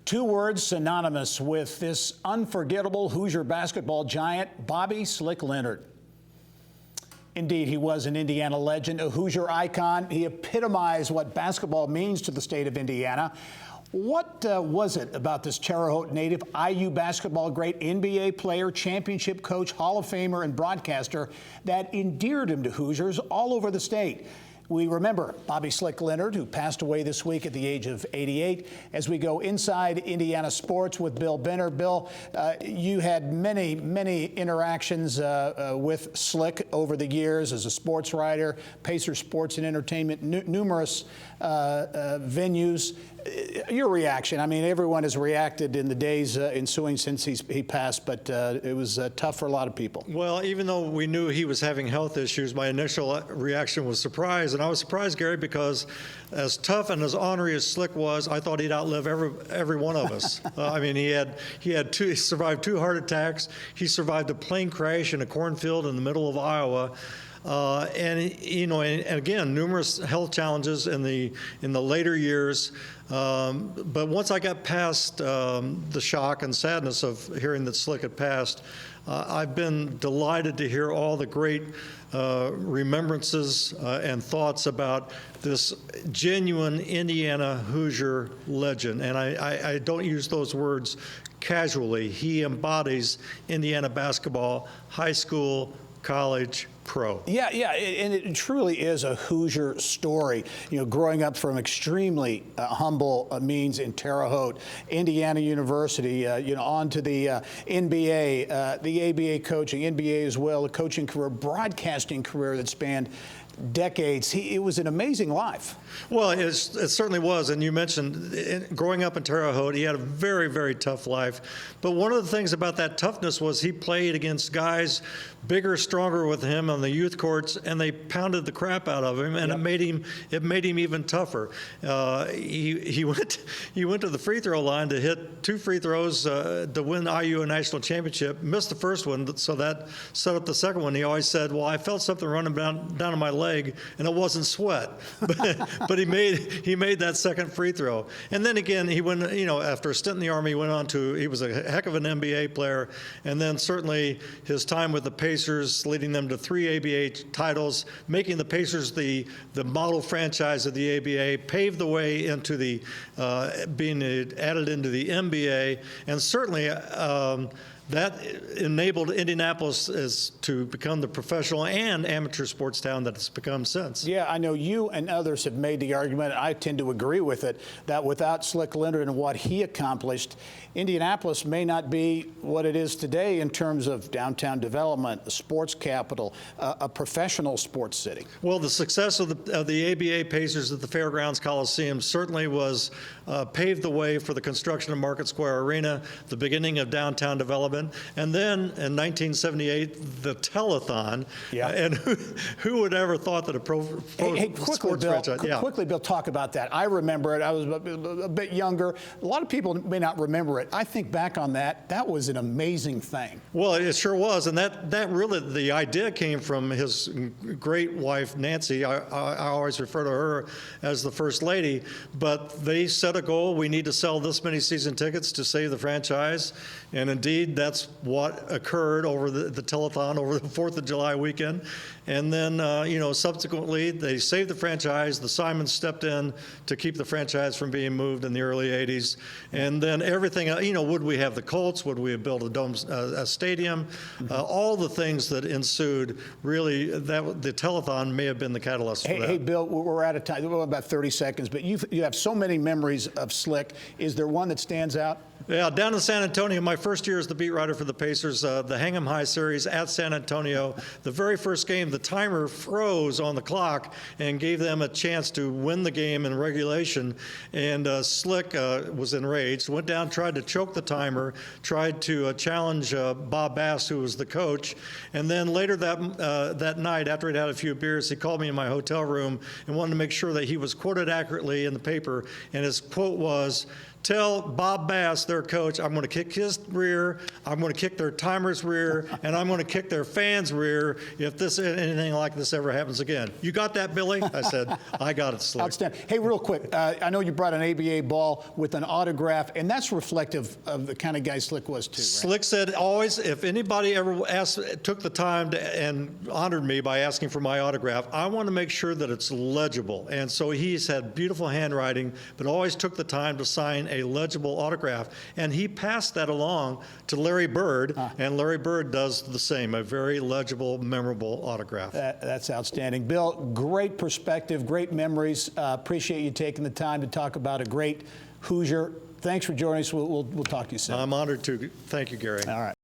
Two words synonymous with this unforgettable Hoosier basketball giant, Bobby "Slick" Leonard. Indeed, he was an Indiana legend, a Hoosier icon. He epitomized what basketball means to the state of Indiana. What was it about this Terre Haute native, IU basketball great, NBA player, championship coach, Hall of Famer, and broadcaster that endeared him to Hoosiers all over the state? We remember Bobby "Slick" Leonard, who passed away this week at the age of 88. As we go inside Indiana sports with Bill Benner. Bill, you had many interactions with Slick over the years as a sports writer, Pacer Sports and Entertainment, numerous venues. Your reaction? I mean, everyone has reacted in the days ensuing since he passed, but it was tough for a lot of people. Well, even though we knew he was having health issues, my initial reaction was surprise. And I was surprised, Gary, because as tough and as ornery as Slick was, I thought he'd outlive every one of us. I mean, he survived 2 heart attacks. He survived a plane crash in a cornfield in the middle of Iowa. And again, numerous health challenges in the later years. But once I got past the shock and sadness of hearing that Slick had passed, I've been delighted to hear all the great remembrances and thoughts about this genuine Indiana Hoosier legend. And I don't use those words casually. He embodies Indiana basketball, high school, college, pro. Yeah, and it truly is a Hoosier story. You know, growing up from extremely humble means in Terre Haute, Indiana University, on to the NBA, the ABA coaching, NBA as well, a coaching career, broadcasting career that spanned decades. It was an amazing life. Well, it certainly was. And you mentioned growing up in Terre Haute, he had a very, very tough life. But one of the things about that toughness was he played against guys bigger, stronger with him on the youth courts, and they pounded the crap out of him, and yep. it made him even tougher. He went to the free throw line to hit 2 free throws to win IU a national championship. Missed the first one, so that set up the second one. He always said, "Well, I felt something running down my leg, and it wasn't sweat." But he made that second free throw. And then again, he went, after a stint in the Army, he was a heck of an NBA player. And then certainly his time with the Pacers, leading them to 3 ABA titles, making the Pacers the model franchise of the ABA, paved the way into the being added into the NBA, and certainly that enabled Indianapolis to become the professional and amateur sports town that it's become since. Yeah, I know you and others have made the argument, I tend to agree with it, that without Slick Leonard and what he accomplished, Indianapolis may not be what it is today in terms of downtown development, a sports capital, a professional sports city. Well, the success of the ABA Pacers at the Fairgrounds Coliseum certainly was paved the way for the construction of Market Square Arena, the beginning of downtown development. And then in 1978, the telethon. Yeah. And who would ever thought that a sports franchise? Quickly, Bill, talk about that. I remember it. I was a bit younger. A lot of people may not remember it. I think back on that. That was an amazing thing. Well, it sure was. And that really, the idea came from his great wife, Nancy. I always refer to her as the First Lady. But they set a goal. We need to sell this many season tickets to save the franchise. And indeed, that's what occurred over the telethon over the 4th of July weekend. And then, subsequently, they saved the franchise. The Simons stepped in to keep the franchise from being moved in the early 80s. And then everything, would we have the Colts? Would we have built a stadium? All the things that ensued, really, the telethon may have been the catalyst for that. Hey, Bill, we're out of time. We're about 30 seconds, but you have so many memories of Slick. Is there one that stands out? Yeah, down in San Antonio, my first year as the beat writer for the Pacers, the Hang 'em High series at San Antonio. The very first game, the timer froze on the clock and gave them a chance to win the game in regulation. And Slick was enraged, went down, tried to choke the timer, tried to challenge Bob Bass, who was the coach. And then later that night, after he'd had a few beers, he called me in my hotel room and wanted to make sure that he was quoted accurately in the paper. And his quote was, "Tell Bob Bass, their coach, I'm going to kick his rear. I'm going to kick their timer's rear, and I'm going to kick their fans' rear if anything like this ever happens again. You got that, Billy? I said, I got it, Slick. Outstanding. Hey, real quick, I know you brought an ABA ball with an autograph, and that's reflective of the kind of guy Slick was, too, right? Slick said always, if anybody ever took the time and honored me by asking for my autograph, I want to make sure that it's legible. And so he's had beautiful handwriting, but always took the time to sign a legible autograph. And he passed that along to Larry Bird, and Larry Bird does the same, a very legible, memorable autograph. That's outstanding. Bill, great perspective, great memories. Appreciate you taking the time to talk about a great Hoosier. Thanks for joining us. We'll talk to you soon. I'm honored to. Thank you, Gary. All right.